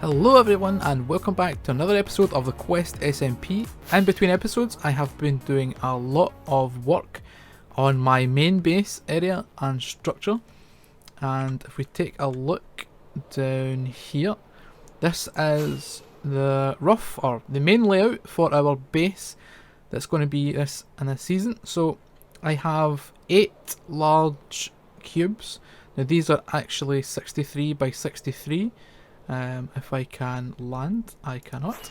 Hello everyone and welcome back to another episode of the Quest SMP. In between episodes I have been doing a lot of work on my main base area and structure, and if we take a look down here, this is the rough or the main layout for our base that's going to be this in this season. So I have 8 large cubes. Now these are actually 63 by 63. If I can land, I cannot.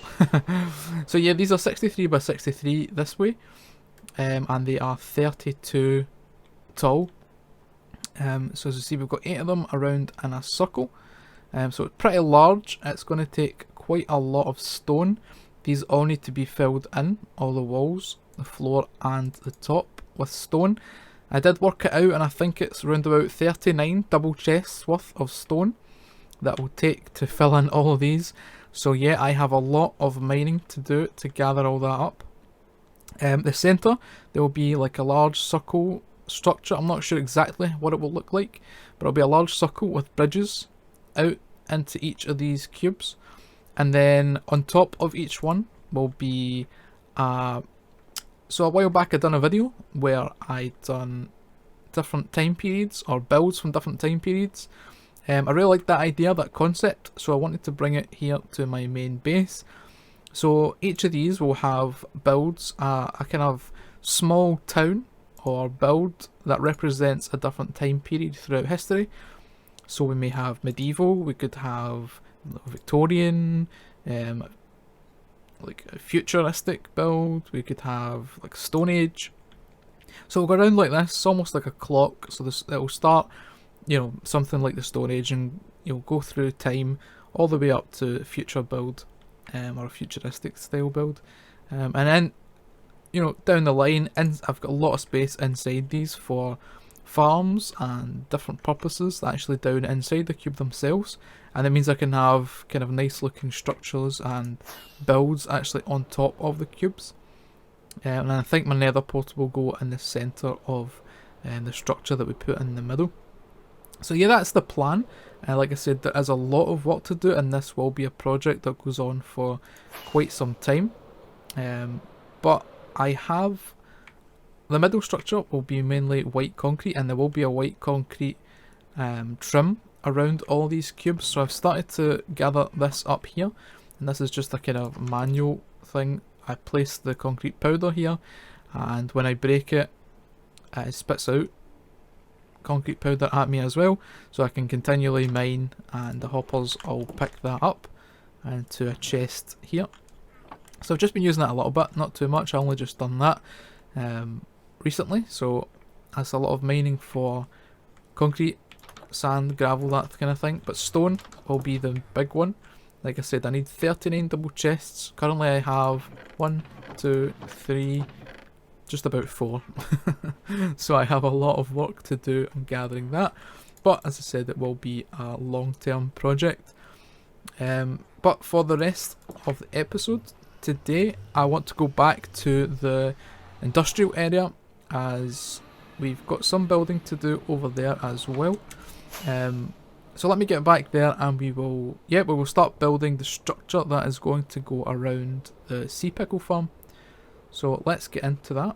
So yeah, these are 63 by 63 this way, and they are 32 tall. So as you see, we've got 8 of them around in a circle. So it's pretty large. It's going to take quite a lot of stone. These all need to be filled in, all the walls, the floor and the top with stone. I did work it out and I think it's around about 39 double chests worth of stone that will take to fill in all of these. So yeah, I have a lot of mining to do to gather all that up. The centre, there will be like a large circle structure. I'm not sure exactly what it will look like, but it'll be a large circle with bridges out into each of these cubes, and then on top of each one will be so a while back I done a video where I done different time periods or builds from different time periods. I really liked that idea, that concept, so I wanted to bring it here to my main base. So each of these will have builds, a kind of small town or build that represents a different time period throughout history. So we may have medieval, we could have Victorian, like a futuristic build, we could have like Stone Age. So we'll go around like this, almost like a clock. So this, it will start, you know, something like the Stone Age, and you'll go through time all the way up to future build, or a futuristic style build, and then, you know, down the line, and I've got a lot of space inside these for farms and different purposes actually down inside the cube themselves, and it means I can have kind of nice looking structures and builds actually on top of the cubes. And I think my nether portal will go in the centre of the structure that we put in the middle. So yeah, that's the plan. Like I said, there is a lot of work to do, and this will be a project that goes on for quite some time. But I have the middle structure will be mainly white concrete, and there will be a white concrete trim around all these cubes. So I've started to gather this up here, and this is just a kind of manual thing. I place the concrete powder here, and when I break it, it spits out concrete powder at me as well, so I can continually mine, and the hoppers will pick that up into a chest here. So I've just been using that a little bit, not too much. I only just done that recently, so that's a lot of mining for concrete, sand, gravel, that kind of thing. But stone will be the big one. Like I said, I need 39 double chests. Currently I have 1, 2, 3, just about 4. So I have a lot of work to do on gathering that, but as I said, it will be a long-term project. But for the rest of the episode today, I want to go back to the industrial area, as we've got some building to do over there as well. So let me get back there, and we will start building the structure that is going to go around the sea pickle farm. So let's get into that.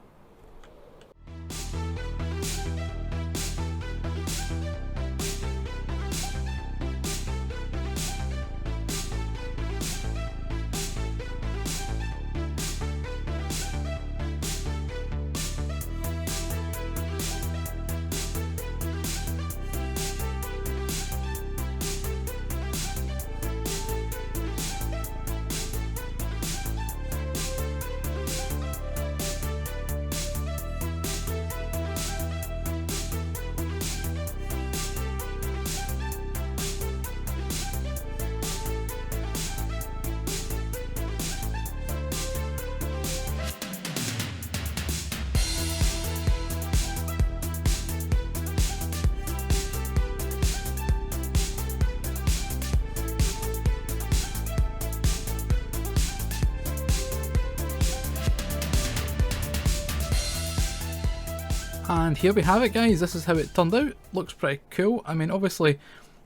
And here we have it, guys. This is how it turned out. Looks pretty cool. I mean, obviously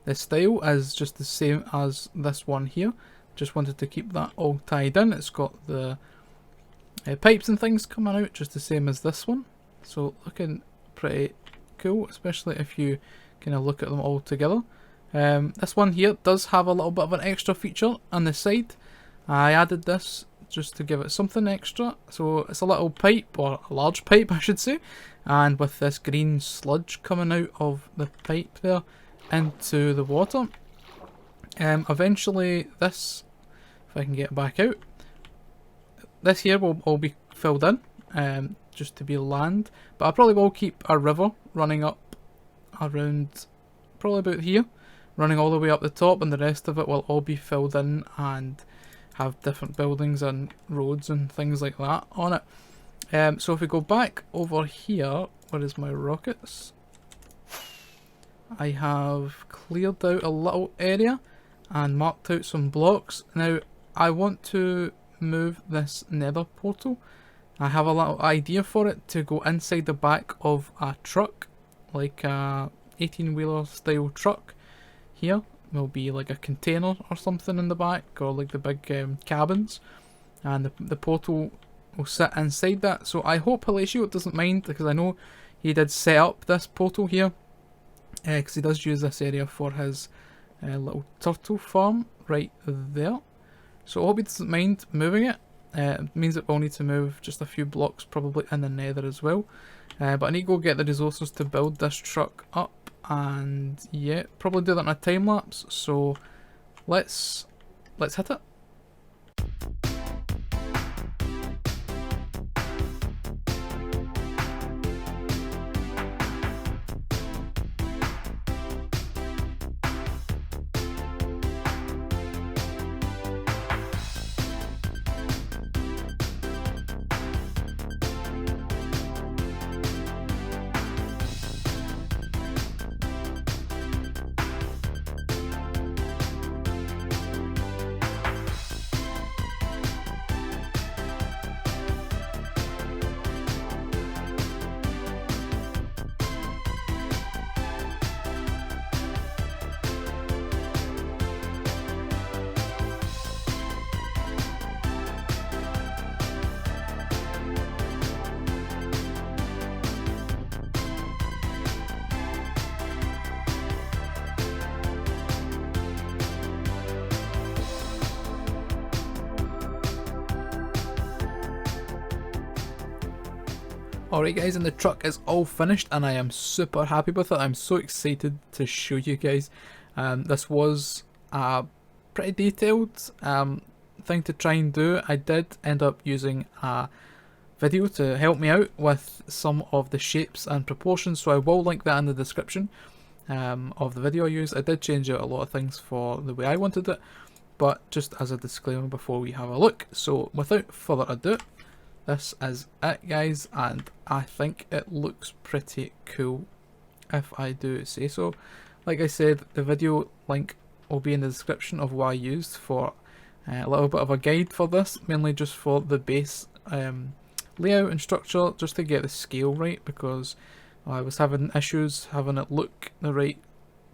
The style is just the same as this one here. Just wanted to keep that all tied in. It's got the pipes and things coming out just the same as this one. So looking pretty cool, especially if you kind of look at them all together. This one here does have a little bit of an extra feature on the side. I added this just to give it something extra. So it's a little pipe, or a large pipe I should say, and with this green sludge coming out of the pipe there into the water. Eventually this, if I can get it back out, this here will all be filled in, just to be land, but I probably will keep a river running up around probably about here, running all the way up the top, and the rest of it will all be filled in and have different buildings and roads and things like that on it. So if we go back over here, where is my rockets? I have cleared out a little area and marked out some blocks. Now I want to move this nether portal. I have a little idea for it to go inside the back of a truck, like a 18-wheeler style truck. Here will be like a container or something in the back, or like the big cabins, and the portal will sit inside that. So I hope Horatio doesn't mind, because I know he did set up this portal here, because he does use this area for his little turtle farm right there. So I hope he doesn't mind moving it. It means that we'll need to move just a few blocks probably in the nether as well. But I need to go get the resources to build this truck up, and yeah, probably do that in a time lapse. So let's hit it. Alright guys, and the truck is all finished and I am super happy with it. I'm so excited to show you guys. This was a pretty detailed thing to try and do. I did end up using a video to help me out with some of the shapes and proportions, so I will link that in the description of the video I used. I did change out a lot of things for the way I wanted it, but just as a disclaimer before we have a look. So without further ado, this is it guys, and I think it looks pretty cool if I do say so. Like I said, the video link will be in the description of what I used for a little bit of a guide for this, mainly just for the base layout and structure, just to get the scale right, because I was having issues having it look the right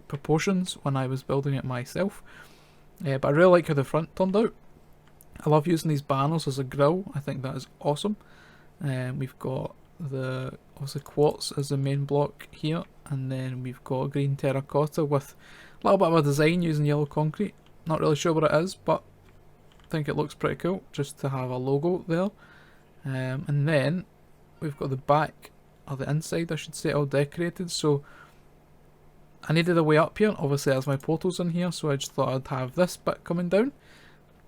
proportions when I was building it myself. But I really like how the front turned out. I love using these banners as a grill. I think that is awesome. We've got the obviously quartz as the main block here, and then we've got green terracotta with a little bit of a design using yellow concrete. Not really sure what it is, but I think it looks pretty cool just to have a logo there. And then we've got the back, or the inside I should say, all decorated. So I needed a way up here. Obviously as my portal's in here, so I just thought I'd have this bit coming down,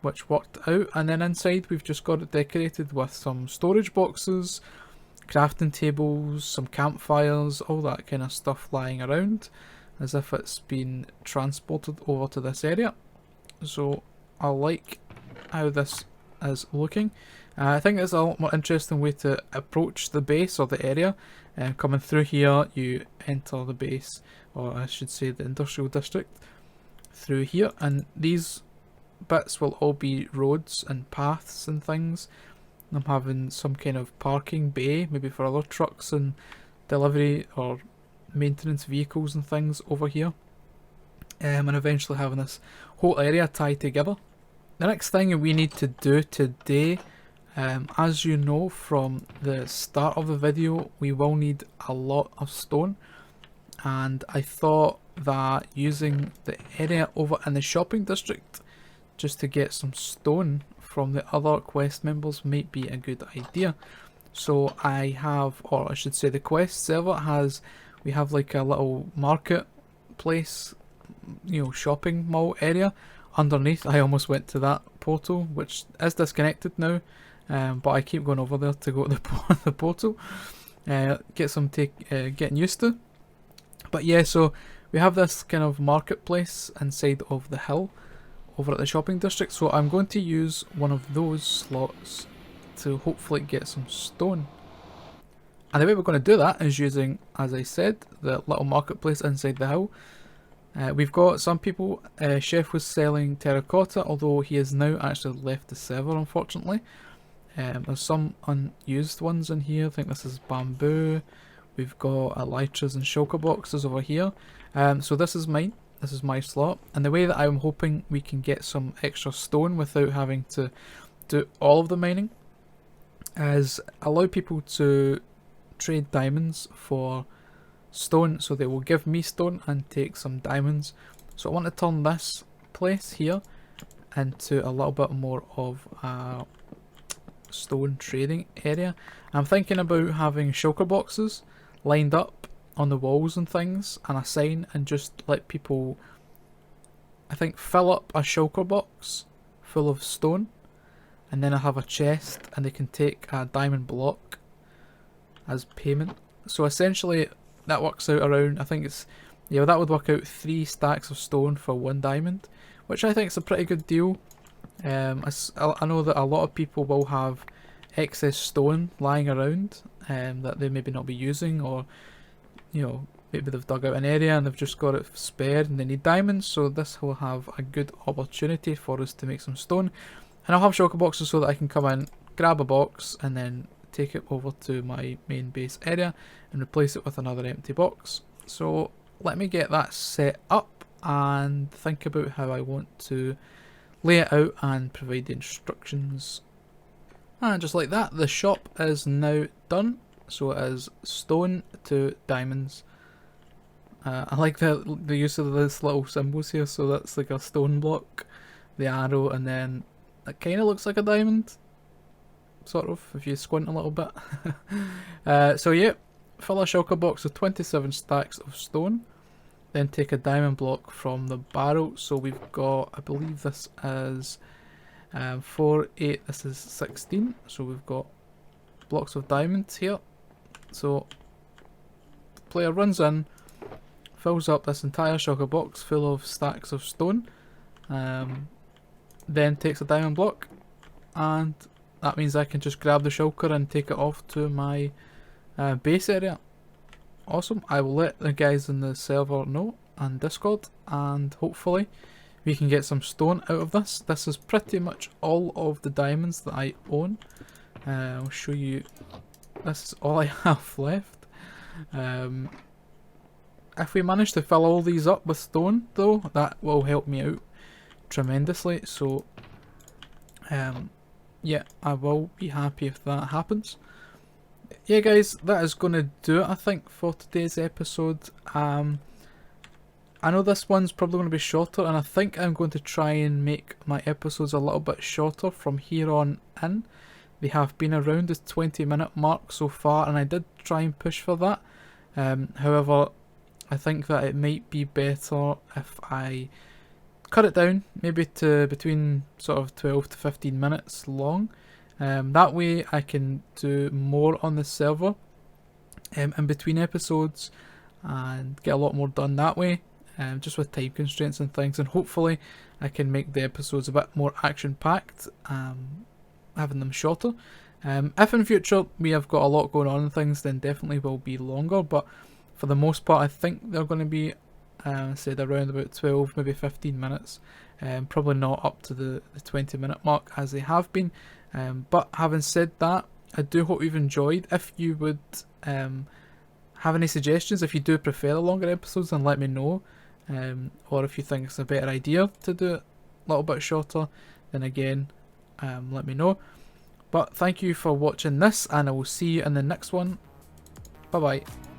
which worked out. And then inside we've just got it decorated with some storage boxes, crafting tables, some campfires, all that kind of stuff lying around as if it's been transported over to this area. So I like how this is looking. I think it's a lot more interesting way to approach the base or the area. Coming through here, you enter the base, or I should say the industrial district, through here, and these bits will all be roads and paths and things. I'm having some kind of parking bay, maybe for other trucks and delivery or maintenance vehicles and things over here. and eventually having this whole area tied together. The next thing we need to do today, as you know from the start of the video, we will need a lot of stone, and I thought that using the area over in the shopping district just to get some stone from the other quest members might be a good idea. So I have, or I should say the quest server has, we have like a little market place, you know, shopping mall area underneath. I almost went to that portal, which is disconnected now, but I keep going over there to go to the portal, get some getting used to. But yeah, so we have this kind of marketplace inside of the hill over at the shopping district, so I'm going to use one of those slots to hopefully get some stone. And the way we're going to do that is using, as I said, the little marketplace inside the hill. We've got some people, Chef was selling terracotta, although he has now actually left the server, unfortunately. There's some unused ones in here. I think this is bamboo. We've got elytras and shulker boxes over here. So this is mine. This is my slot. And the way that I'm hoping we can get some extra stone without having to do all of the mining is allow people to trade diamonds for stone. So they will give me stone and take some diamonds. So I want to turn this place here into a little bit more of a stone trading area. I'm thinking about having shulker boxes lined up on the walls and things, and a sign, and just let people, I think, fill up a shulker box full of stone, and then I have a chest and they can take a diamond block as payment. So essentially that works out around, I think it's, yeah, that would work out 3 stacks of stone for 1 diamond, which I think is a pretty good deal. I know that a lot of people will have excess stone lying around that they maybe not be using, or you know, maybe they've dug out an area and they've just got it spared and they need diamonds, so this will have a good opportunity for us to make some stone. And I'll have shulker boxes so that I can come in, grab a box and then take it over to my main base area and replace it with another empty box. So let me get that set up and think about how I want to lay it out and provide the instructions. And just like that, the shop is now done. So it is stone to diamonds. I like the use of this little symbols here. So that's like a stone block, the arrow, and then it kind of looks like a diamond, sort of, if you squint a little bit. So yeah, fill a shulker box with 27 stacks of stone, then take a diamond block from the barrel. So we've got, I believe this is 4, 8, this is 16. So we've got blocks of diamonds here. So the player runs in, fills up this entire shulker box full of stacks of stone, then takes a diamond block, and that means I can just grab the shulker and take it off to my base area. Awesome. I will let the guys in the server know and Discord, and hopefully we can get some stone out of this. This is pretty much all of the diamonds that I own. I'll show you. This is all I have left. If we manage to fill all these up with stone though, that will help me out tremendously. So yeah, I will be happy if that happens. Yeah guys, that is going to do it I think for today's episode. I know this one's probably going to be shorter, and I think I'm going to try and make my episodes a little bit shorter from here on in. They have been around the 20-minute mark so far, and I did try and push for that. However, I think that it might be better if I cut it down, maybe to between sort of 12 to 15 minutes long. That way I can do more on the server in between episodes and get a lot more done that way, just with time constraints and things, and hopefully I can make the episodes a bit more action-packed, having them shorter. If in future we have got a lot going on and things, then definitely will be longer, but for the most part I think they're going to be said around about 12, maybe 15 minutes, probably not up to the 20-minute mark as they have been. But having said that, I do hope you've enjoyed. If you would have any suggestions, if you do prefer the longer episodes, then let me know. or if you think it's a better idea to do it a little bit shorter, then again, let me know. But thank you for watching this, and I will see you in the next one. Bye bye.